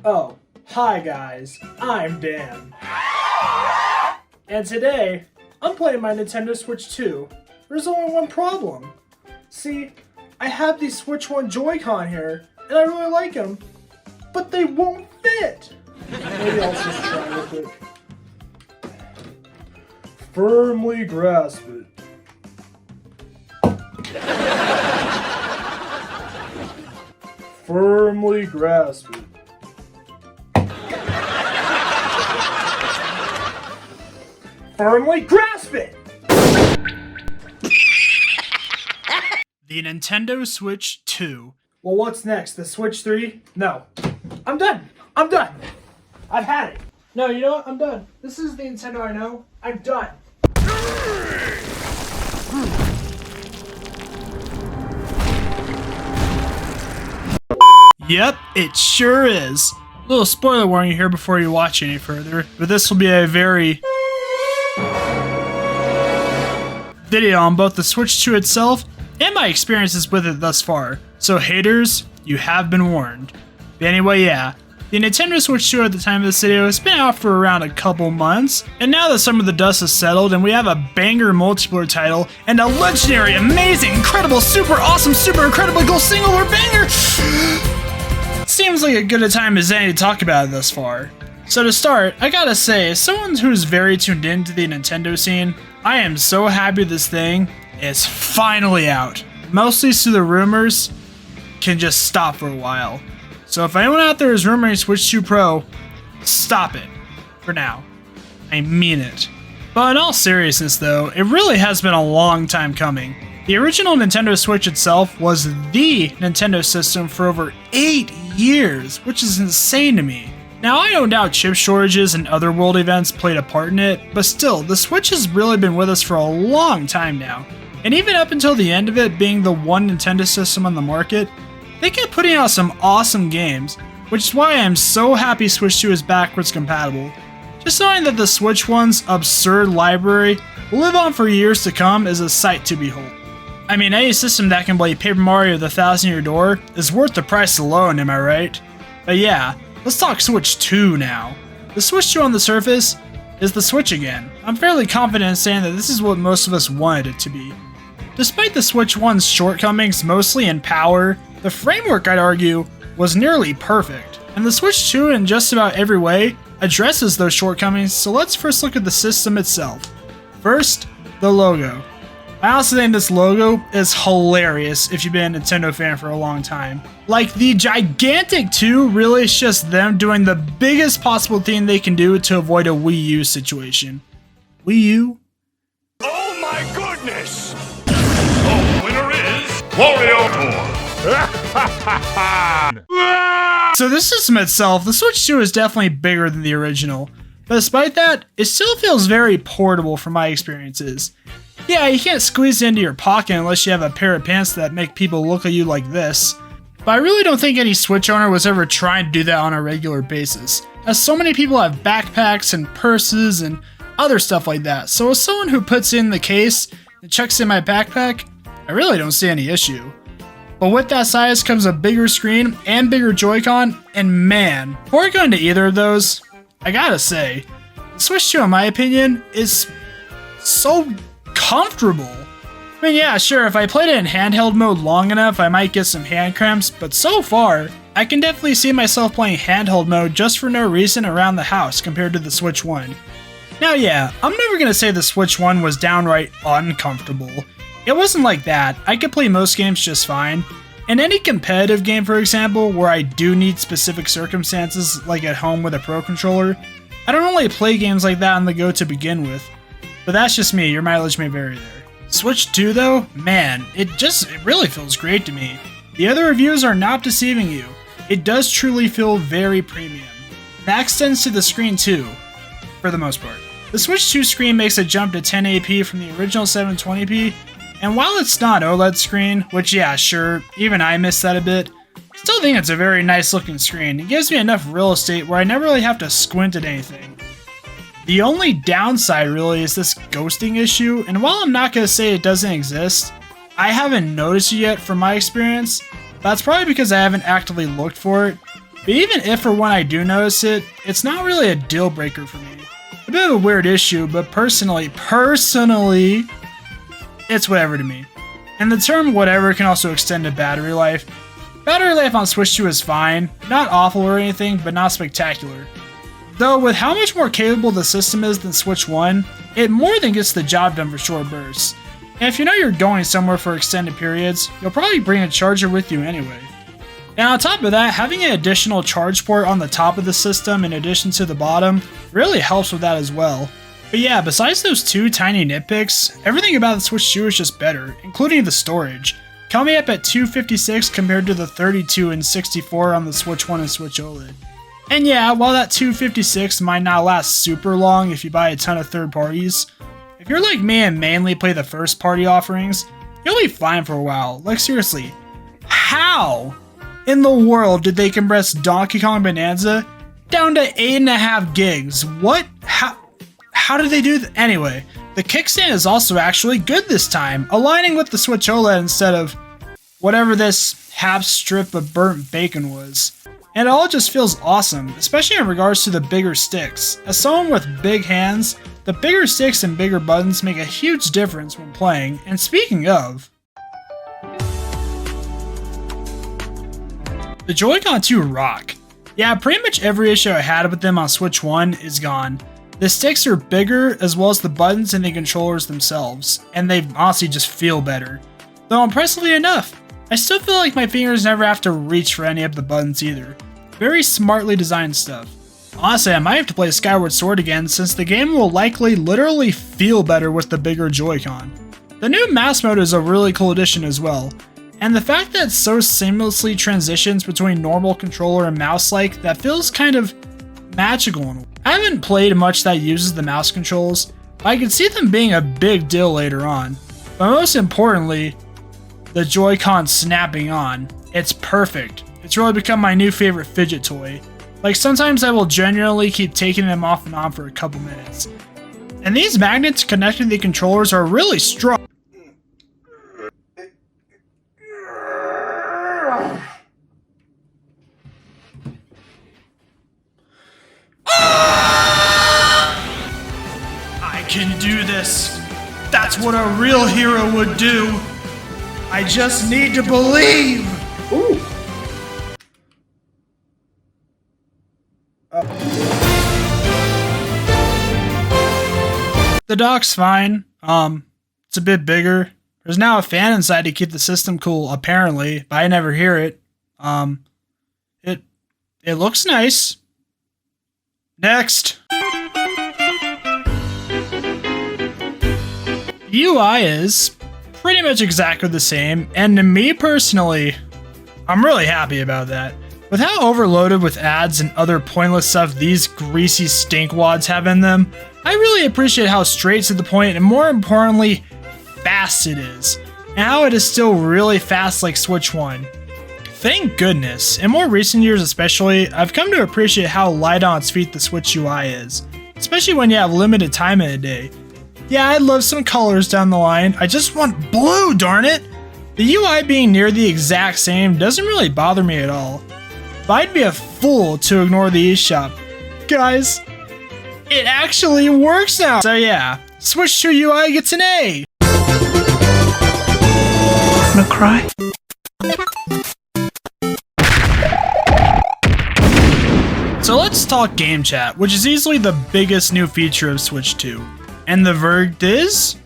Oh, hi guys, I'm Dan. And today, I'm playing my Nintendo Switch 2. There's only one problem. See, I have these Switch 1 Joy-Con here, and I really like them, but they won't fit. Maybe I'll just try real quick. Firmly grasp it. Firmly grasp it. Firmly grasp it! The Nintendo Switch 2. Well, what's next? The Switch 3? No. I'm done. I'm done. I've had it. No, you know what? I'm done. This is the Nintendo I know. I'm done. Yep, it sure is. Little spoiler warning here before you watch any further, but this will be a very video on both the Switch 2 itself and my experiences with it thus far. So haters, you have been warned. But anyway, yeah, the Nintendo Switch 2 at the time of this video has been out for around a couple months, and now that some of the dust has settled and we have a banger multiplayer title and a legendary, amazing, incredible, super awesome, super incredibly cool single-player banger, seems like a good a time as any to talk about it thus far. So to start, I gotta say, as someone who's very tuned into the Nintendo scene, I am so happy this thing is finally out. Mostly so the rumors can just stop for a while. So if anyone out there is rumoring Switch 2 Pro, stop it. For now. I mean it. But in all seriousness though, it really has been a long time coming. The original Nintendo Switch itself was the Nintendo system for over 8 years, which is insane to me. Now, I don't doubt chip shortages and other world events played a part in it, but still, the Switch has really been with us for a long time now. And even up until the end of it being the one Nintendo system on the market, they kept putting out some awesome games, which is why I'm so happy Switch 2 is backwards compatible. Just knowing that the Switch 1's absurd library will live on for years to come is a sight to behold. I mean, any system that can play Paper Mario the 1,000-Year Door is worth the price alone, am I right? But yeah, let's talk Switch 2 now. The Switch 2 on the surface is the Switch again. I'm fairly confident in saying that this is what most of us wanted it to be. Despite the Switch 1's shortcomings, mostly in power, the framework, I'd argue, was nearly perfect. And the Switch 2 in just about every way addresses those shortcomings, so let's first look at the system itself. First, the logo. I also think this logo is hilarious if you've been a Nintendo fan for a long time. Like, the gigantic 2 really is just them doing the biggest possible thing they can do to avoid a Wii U situation. Wii U? Oh my goodness! The winner is Wario. So the system itself, the Switch 2 is definitely bigger than the original. But despite that, it still feels very portable from my experiences. Yeah, you can't squeeze it into your pocket unless you have a pair of pants that make people look at you like this. But I really don't think any Switch owner was ever trying to do that on a regular basis, as so many people have backpacks and purses and other stuff like that. So as someone who puts in the case and checks in my backpack, I really don't see any issue. But with that size comes a bigger screen and bigger Joy-Con, and man, before I go into either of those, I gotta say, the Switch 2 in my opinion is so comfortable. I mean, yeah, sure, if I played it in handheld mode long enough, I might get some hand cramps, but so far, I can definitely see myself playing handheld mode just for no reason around the house compared to the Switch 1. Now, yeah, I'm never gonna say the Switch 1 was downright uncomfortable. It wasn't like that. I could play most games just fine. In any competitive game, for example, where I do need specific circumstances, like at home with a Pro Controller, I don't really play games like that on the go to begin with. But that's just me, your mileage may vary there. Switch 2 though, man, it really feels great to me. The other reviews are not deceiving you. It does truly feel very premium. That extends to the screen too, for the most part. The Switch 2 screen makes a jump to 1080p from the original 720p, and while it's not an OLED screen, which yeah, sure, even I miss that a bit, I still think it's a very nice looking screen. It gives me enough real estate where I never really have to squint at anything. The only downside really is this ghosting issue, and while I'm not going to say it doesn't exist, I haven't noticed it yet from my experience. That's probably because I haven't actively looked for it, But even if or when I do notice it, it's not really a deal breaker for me. A bit of a weird issue, but personally, it's whatever to me. And the term whatever can also extend to battery life. Battery life on Switch 2 is fine, not awful or anything, but not spectacular. Though with how much more capable the system is than Switch 1, it more than gets the job done for short bursts. And if you know you're going somewhere for extended periods, you'll probably bring a charger with you anyway. And on top of that, having an additional charge port on the top of the system in addition to the bottom really helps with that as well. But yeah, besides those two tiny nitpicks, everything about the Switch 2 is just better, including the storage, coming up at 256 compared to the 32 and 64 on the Switch 1 and Switch OLED. And yeah, while that 256 might not last super long if you buy a ton of third parties, if you're like me and mainly play the first party offerings, you'll be fine for a while. Like seriously, how in the world did they compress Donkey Kong Bonanza down to 8.5 gigs? What? How did they do that? Anyway, the kickstand is also actually good this time, aligning with the Switch OLED instead of whatever this half strip of burnt bacon was. And it all just feels awesome, especially in regards to the bigger sticks. As someone with big hands, the bigger sticks and bigger buttons make a huge difference when playing. And speaking of, the Joy-Con 2 rock. Yeah, pretty much every issue I had with them on Switch 1 is gone. The sticks are bigger as well as the buttons and the controllers themselves, and they honestly just feel better. Though impressively enough, I still feel like my fingers never have to reach for any of the buttons either. Very smartly designed stuff. Honestly, I might have to play Skyward Sword again since the game will likely literally feel better with the bigger Joy-Con. The new mouse mode is a really cool addition as well, and the fact that it so seamlessly transitions between normal controller and mouse-like that feels kind of magical in a way. I haven't played much that uses the mouse controls, but I can see them being a big deal later on. But most importantly, the Joy-Con snapping on. It's perfect. It's really become my new favorite fidget toy. Like sometimes I will genuinely keep taking them off and on for a couple minutes. And these magnets connecting the controllers are really strong. I can do this. That's what a real hero would do. I just need to believe! Ooh. The dock's fine. It's a bit bigger. There's now a fan inside to keep the system cool, apparently, but I never hear it. It looks nice. Next! The UI is pretty much exactly the same, and to me personally, I'm really happy about that. With how overloaded with ads and other pointless stuff these greasy stinkwads have in them, I really appreciate how straight to the point and more importantly, fast it is, and how it is still really fast like Switch 1. Thank goodness. In more recent years especially, I've come to appreciate how light on its feet the Switch UI is, especially when you have limited time in a day. Yeah, I'd love some colors down the line, I just want blue, darn it! The UI being near the exact same doesn't really bother me at all. But I'd be a fool to ignore the eShop. Guys, it actually works now! So yeah, Switch 2 UI gets an A! Wanna cry? So let's talk game chat, which is easily the biggest new feature of Switch 2. And the verdict is?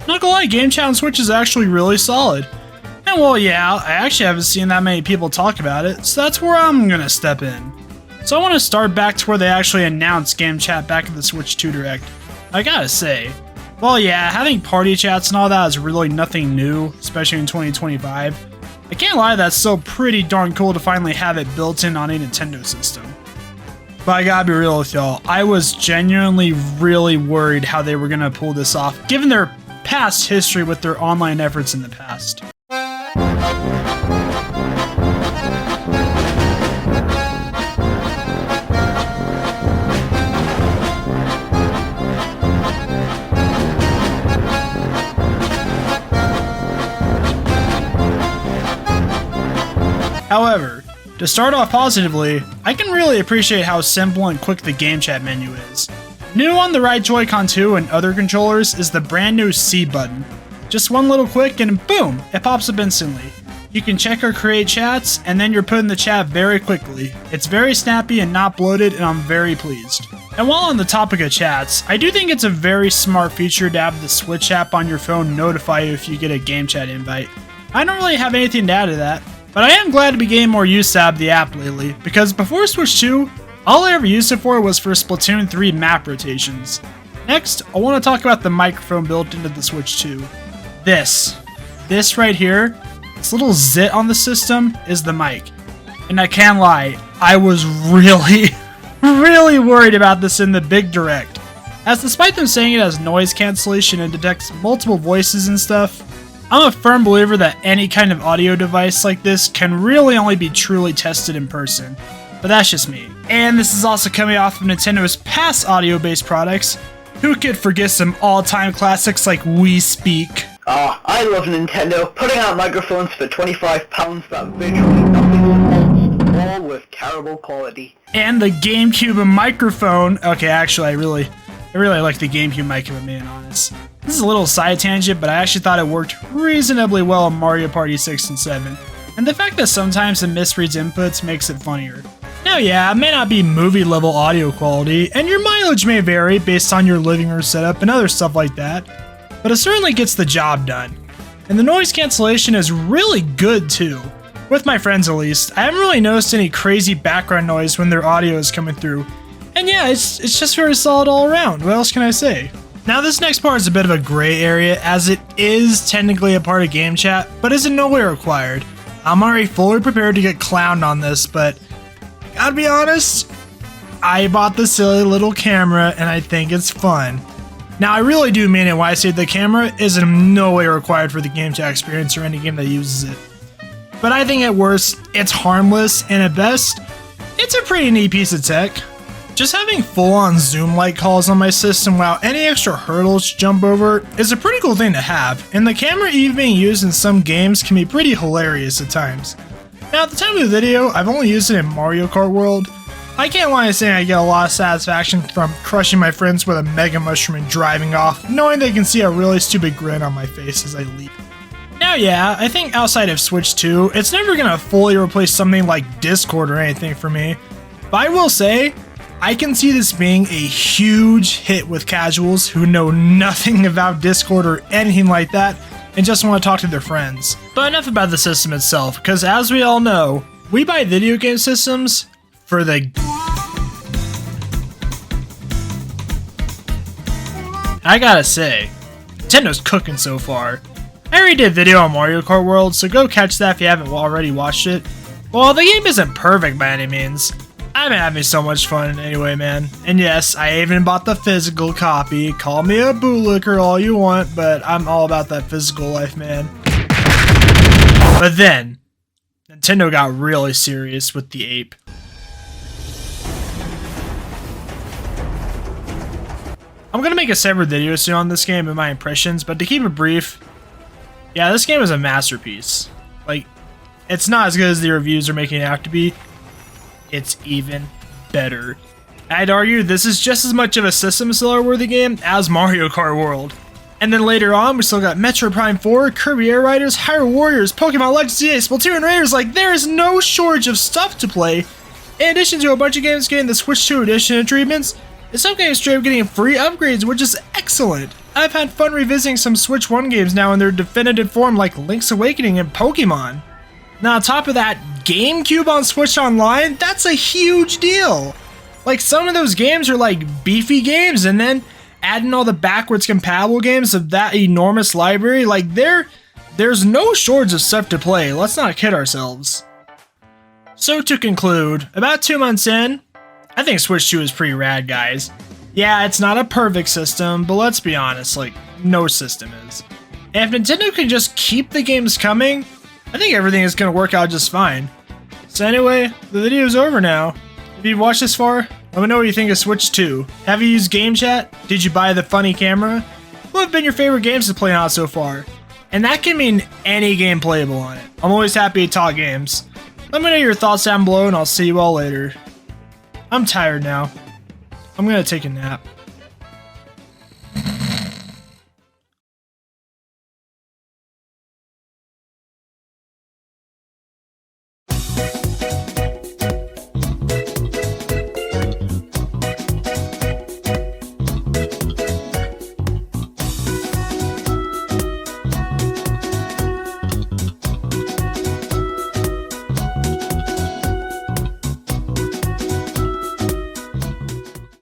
Not gonna lie, game chat on Switch is actually really solid. And well, yeah, I actually haven't seen that many people talk about it, so that's where I'm gonna step in. So I want to start back to where they actually announced game chat back at the Switch 2 Direct. I gotta say, well yeah, having party chats and all that is really nothing new, especially in 2025. I can't lie, that's still pretty darn cool to finally have it built in on a Nintendo system. But I gotta be real with y'all, I was genuinely really worried how they were gonna pull this off, given their past history with their online efforts in the past. However, To start off positively, I can really appreciate how simple and quick the game chat menu is. New on the right Joy-Con 2 and other controllers is the brand new C button. Just one little click and boom, it pops up instantly. You can check or create chats, and then you're put in the chat very quickly. It's very snappy and not bloated, and I'm very pleased. And while on the topic of chats, I do think it's a very smart feature to have the Switch app on your phone notify you if you get a game chat invite. I don't really have anything to add to that, but I am glad to be getting more use out of the app lately, because before Switch 2, all I ever used it for was for Splatoon 3 map rotations. Next, I want to talk about the microphone built into the Switch 2. This right here, this little zit on the system is the mic. And I can't lie, I was really worried about this in the big direct. As despite them saying it has noise cancellation and detects multiple voices and stuff, I'm a firm believer that any kind of audio device like this can really only be truly tested in person. But that's just me. And this is also coming off of Nintendo's past audio-based products. Who could forget some all-time classics like We Speak? I love Nintendo, putting out microphones for £25 that visually nothing holds, all with terrible quality. And the GameCube microphone. Okay, actually, I really like the GameCube mic, if I'm being honest. This is a little side tangent, but I actually thought it worked reasonably well in Mario Party 6 and 7. And the fact that sometimes it misreads inputs makes it funnier. Now yeah, it may not be movie level audio quality, and your mileage may vary based on your living room setup and other stuff like that, but it certainly gets the job done. And the noise cancellation is really good too. With my friends at least, I haven't really noticed any crazy background noise when their audio is coming through. And yeah, it's just very solid all around, what else can I say? Now this next part is a bit of a gray area, as it is technically a part of game chat, but is in no way required. I'm already fully prepared to get clowned on this, but gotta be honest, I bought the silly little camera and I think it's fun. Now I really do mean it when I say the camera is in no way required for the game chat experience or any game that uses it. But I think at worst, it's harmless, and at best, it's a pretty neat piece of tech. Just having full-on zoom-like calls on my system without any extra hurdles to jump over is a pretty cool thing to have, and the camera even being used in some games can be pretty hilarious at times. Now at the time of the video, I've only used it in Mario Kart World. I can't lie to say I get a lot of satisfaction from crushing my friends with a Mega Mushroom and driving off, knowing they can see a really stupid grin on my face as I leap. Now yeah, I think outside of Switch 2, it's never gonna fully replace something like Discord or anything for me, but I will say, I can see this being a huge hit with casuals who know nothing about Discord or anything like that and just want to talk to their friends. But enough about the system itself, because as we all know, we buy video game systems for the... I gotta say, Nintendo's cooking so far. I already did a video on Mario Kart World, so go catch that if you haven't already watched it. Well, the game isn't perfect by any means. I've been having so much fun anyway, man. And yes, I even bought the physical copy. Call me a bootlicker all you want, but I'm all about that physical life, man. But then, Nintendo got really serious with the ape. I'm gonna make a separate video soon on this game and my impressions, but to keep it brief, yeah, this game is a masterpiece. Like, it's not as good as the reviews are making it out to be. It's even better. I'd argue this is just as much of a system seller worthy game as Mario Kart World. And then later on, we still got Metroid Prime 4, Kirby Air Riders, Hyrule Warriors, Pokemon Legends EA, Splatoon Raiders. Like, there is no shortage of stuff to play. In addition to a bunch of games getting the Switch 2 edition treatments, and some games straight up getting free upgrades, which is excellent. I've had fun revisiting some Switch 1 games now in their definitive form, like Link's Awakening and Pokemon. Now on top of that, GameCube on Switch Online, that's a huge deal. Like, some of those games are like beefy games, and then adding all the backwards compatible games of that enormous library, like there's no shortage of stuff to play, let's not kid ourselves. So to conclude, about 2 months in, I think Switch 2 is pretty rad, guys. Yeah, it's not a perfect system, but let's be honest, like, no system is. And if Nintendo can just keep the games coming, I think everything is going to work out just fine. So anyway, the video's over now. If you've watched this far, let me know what you think of Switch 2. Have you used Game Chat? Did you buy the funny camera? What have been your favorite games to play on so far? And that can mean any game playable on it. I'm always happy to talk games. Let me know your thoughts down below and I'll see you all later. I'm tired now. I'm gonna take a nap.